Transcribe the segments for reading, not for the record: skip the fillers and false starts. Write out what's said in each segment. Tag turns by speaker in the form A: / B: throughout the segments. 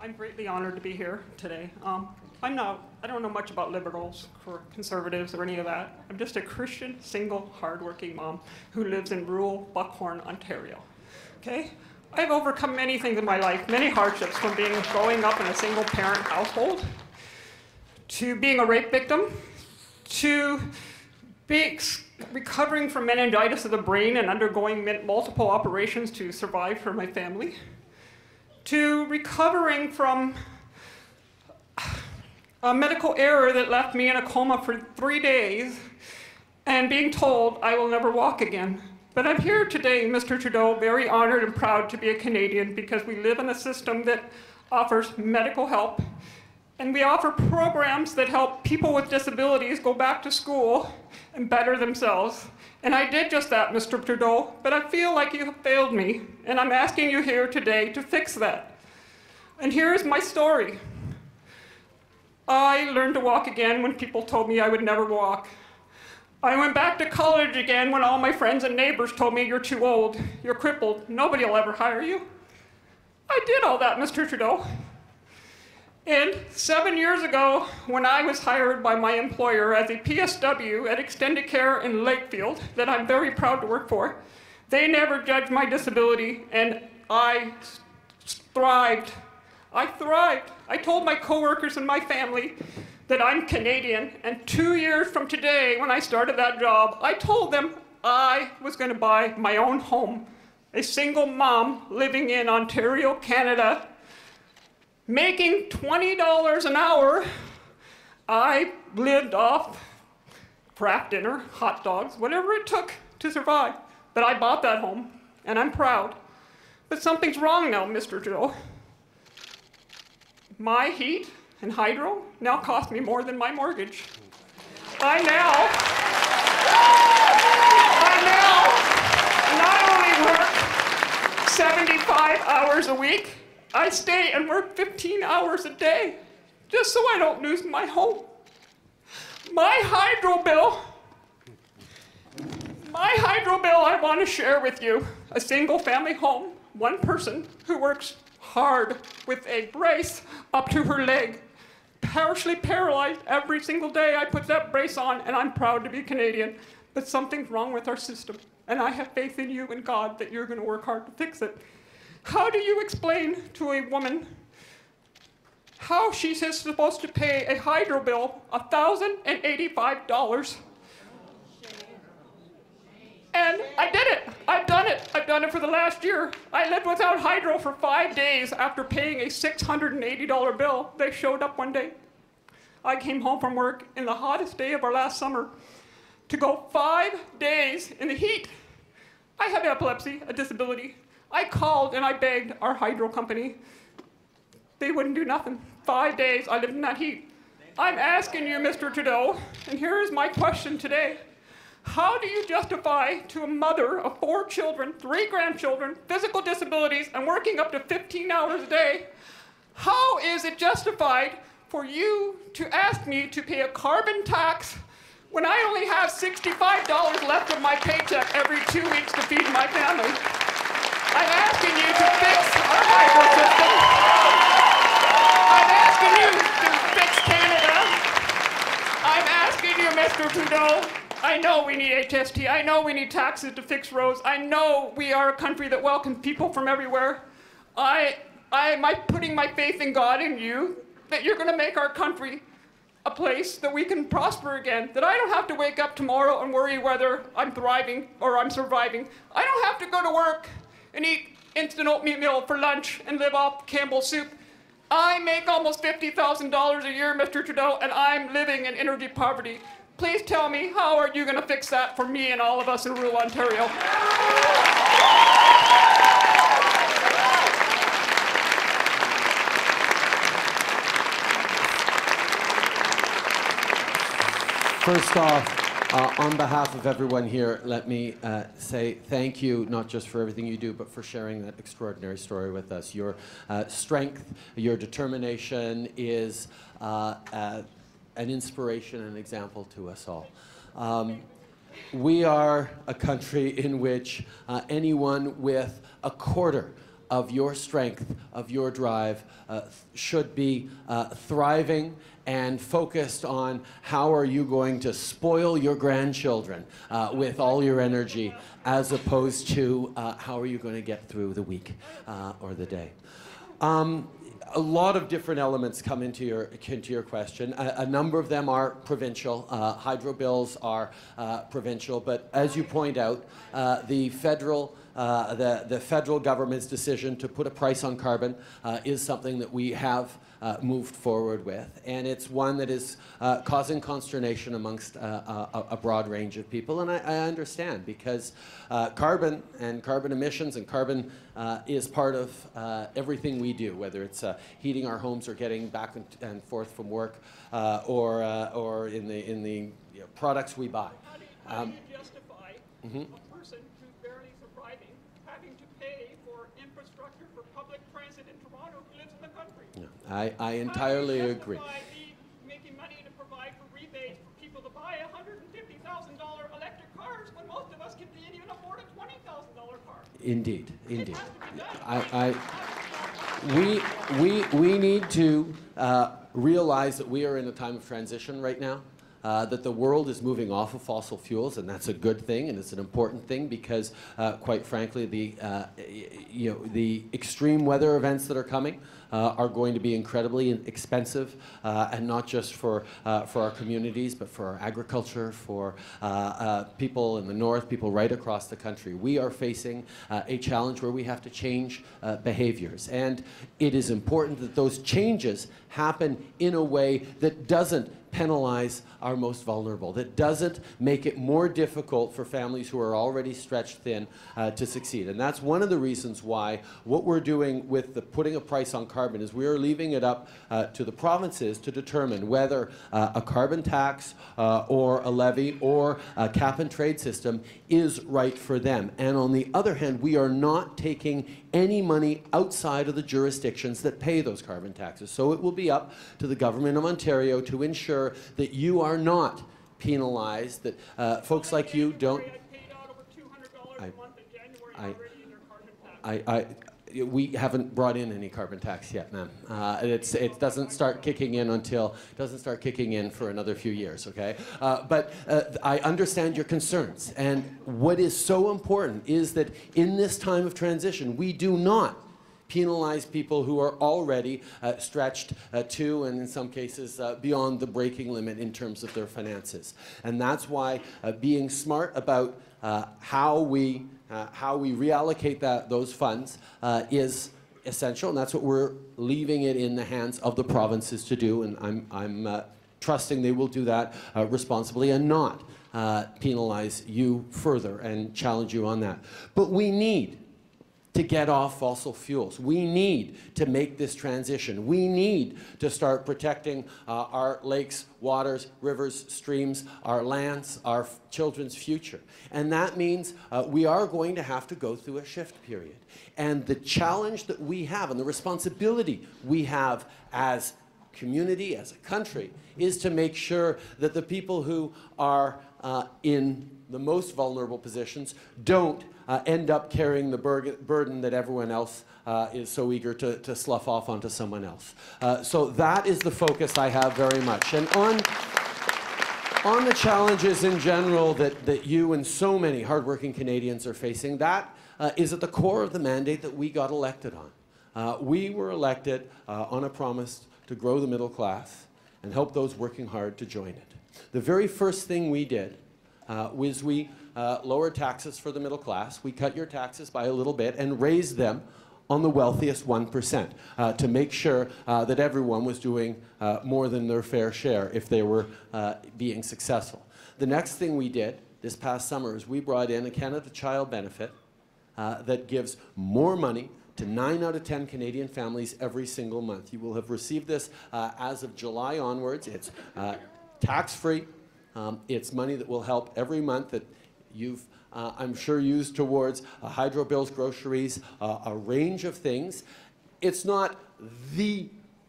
A: I'm greatly honored to be here today. I don't know much about liberals or conservatives or any of that. I'm just a Christian, single, hardworking mom who lives in rural Buckhorn, Ontario. Okay? I've overcome many things in my life, many hardships, from growing up in a single parent household, to being a rape victim, to recovering from meningitis of the brain and undergoing multiple operations to survive for my family, to recovering from a medical error that left me in a coma for 3 days and being told I will never walk again. But I'm here today, Mr. Trudeau, very honored and proud to be a Canadian because we live in a system that offers medical help, and we offer programs that help people with disabilities go back to school and better themselves. And I did just that, Mr. Trudeau, but I feel like you have failed me, and I'm asking you here today to fix that. And here's my story. I learned to walk again when people told me I would never walk. I went back to college again when all my friends and neighbors told me, you're too old, you're crippled, nobody will ever hire you. I did all that, Mr. Trudeau. And 7 years ago, when I was hired by my employer as a PSW at Extended Care in Lakefield, that I'm very proud to work for, they never judged my disability, and I thrived. I thrived. I told my coworkers and my family that I'm Canadian, and 2 years from today, when I started that job, I told them I was going to buy my own home. A single mom living in Ontario, Canada, making $20 an hour. I lived off Kraft dinner, hot dogs, whatever it took to survive. But I bought that home, and I'm proud. But something's wrong now, Mr. Trudeau. My heat and hydro now cost me more than my mortgage. I now not only work 75 hours a week, I stay and work 15 hours a day, just so I don't lose my home. My hydro bill, I want to share with you. A single family home, one person who works hard with a brace up to her leg, partially paralyzed every single day. I put that brace on, and I'm proud to be Canadian. But something's wrong with our system, and I have faith in you and God that you're going to work hard to fix it. How do you explain to a woman how she's supposed to pay a hydro bill $1,085? And I did it. I've done it. I've done it for the last year. I lived without hydro for 5 days after paying a $680 bill. They showed up one day. I came home from work in the hottest day of our last summer to go 5 days in the heat. I have epilepsy, a disability. I called and I begged our hydro company. They wouldn't do nothing. 5 days I lived in that heat. I'm asking you, Mr. Trudeau, and here is my question today. How do you justify to a mother of 4 children, 3 grandchildren, physical disabilities, and working up to 15 hours a day, how is it justified for you to ask me to pay a carbon tax when I only have $65 left of my paycheck every 2 weeks to feed my family? I'm asking you to fix our hydro system. I'm asking you to fix Canada. I'm asking you, Mr. Trudeau. I know we need HST. I know we need taxes to fix roads. I know we are a country that welcomes people from everywhere. I'm putting my faith in God and you that you're going to make our country a place that we can prosper again, that I don't have to wake up tomorrow and worry whether I'm thriving or I'm surviving. I don't have to go to work and eat instant oatmeal for lunch and live off Campbell's soup. I make almost $50,000 a year, Mr. Trudeau, and I'm living in energy poverty. Please tell me, how are you going to fix that for me and all of us in rural Ontario?
B: First off, on behalf of everyone here, let me say thank you, not just for everything you do, but for sharing that extraordinary story with us. Your strength, your determination is an inspiration and example to us all. We are a country in which anyone with a quarter of your strength, of your drive, should be thriving and focused on how are you going to spoil your grandchildren with all your energy, as opposed to how are you going to get through the week or the day. A lot of different elements come into your question. A number of them are provincial. Hydro bills are provincial, but as you point out, the federal government's decision to put a price on carbon is something that we have moved forward with, and it's one that is causing consternation amongst a broad range of people, and I understand, because carbon and carbon emissions and carbon is part of everything we do, whether it's heating our homes or getting back and forth from work, or in the products we buy.
A: How do you justify a person who's barely surviving having to pay for infrastructure for public transit in Toronto who lives in the country?
B: Yeah, I entirely agree.
A: How do you justify making money to provide for rebates for people to buy $150,000 electric cars when most of us can even afford a $20,000 car?
B: Indeed, indeed.
A: It has to be done.
B: We need to realize that we are in a time of transition right now. That the world is moving off of fossil fuels, and that's a good thing, and it's an important thing, because, quite frankly, the extreme weather events that are coming are going to be incredibly expensive, and not just for our communities, but for our agriculture, for people in the north, people right across the country. We are facing a challenge where we have to change behaviors, and it is important that those changes happen in a way that doesn't penalize our most vulnerable, that doesn't make it more difficult for families who are already stretched thin to succeed. And that's one of the reasons why what we're doing with the putting a price on carbon is we are leaving it up to the provinces to determine whether a carbon tax or a levy or a cap and trade system is right for them. And on the other hand, we are not taking any money outside of the jurisdictions that pay those carbon taxes. So it will be up to the government of Ontario to ensure that you are not penalized, that folks like you don't.
A: I paid out over $200 a month in January already in their carbon tax.
B: We haven't brought in any carbon tax yet, ma'am. It doesn't start kicking in for another few years, okay? But I understand your concerns, and what is so important is that in this time of transition, we do not penalize people who are already stretched to, and in some cases beyond the breaking limit in terms of their finances. And that's why being smart about how we reallocate those funds is essential, and that's what we're leaving it in the hands of the provinces to do, and I'm trusting they will do that responsibly and not penalize you further and challenge you on that. But we need to get off fossil fuels. We need to make this transition. We need to start protecting our lakes, waters, rivers, streams, our lands, our children's future. And that means we are going to have to go through a shift period. And the challenge that we have and the responsibility we have as community, as a country, is to make sure that the people who are in the most vulnerable positions don't end up carrying the burden that everyone else is so eager to slough off onto someone else. So that is the focus I have very much. And on the challenges in general that you and so many hardworking Canadians are facing, that is at the core of the mandate that we got elected on. We were elected on a promise to grow the middle class and help those working hard to join it. The very first thing we did was we lowered taxes for the middle class. We cut your taxes by a little bit and raised them on the wealthiest 1% to make sure that everyone was doing more than their fair share if they were being successful. The next thing we did this past summer is we brought in a Canada Child benefit that gives more money to 9 out of 10 Canadian families every single month. You will have received this as of July onwards. It's tax-free. It's money that will help every month that you've, I'm sure, used towards hydro bills, groceries, a range of things. It's not the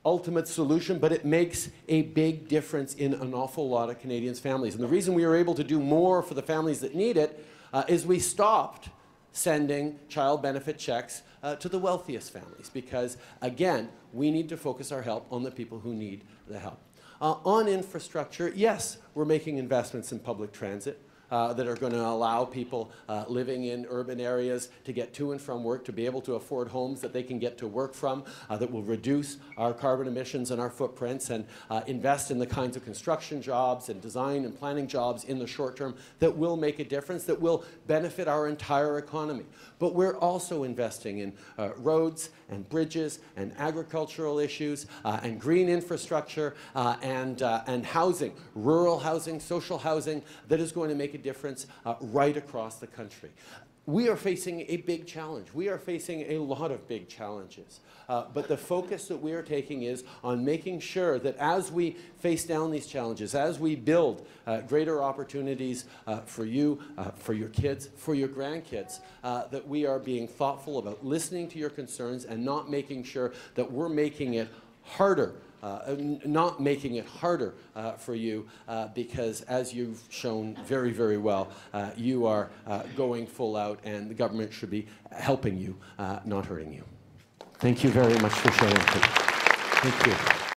B: ultimate solution, but it makes a big difference in an awful lot of Canadians' families. And the reason we were able to do more for the families that need it is we stopped sending child benefit checks to the wealthiest families, because, again, we need to focus our help on the people who need the help. On infrastructure, yes, we're making investments in public transit that are going to allow people living in urban areas to get to and from work, to be able to afford homes that they can get to work from, that will reduce our carbon emissions and our footprints, and invest in the kinds of construction jobs and design and planning jobs in the short term that will make a difference, that will benefit our entire economy. But we're also investing in roads and bridges and agricultural issues and green infrastructure and housing, rural housing, social housing, that is going to make a difference right across the country. We are facing a big challenge. We are facing a lot of big challenges. But the focus that we are taking is on making sure that as we face down these challenges, as we build greater opportunities for you, for your kids, for your grandkids, that we are being thoughtful about listening to your concerns and not making sure that we're making it harder for you, because as you've shown very, very well, you are going full out, and the government should be helping you, not hurting you. Thank you very much for sharing. Thank you.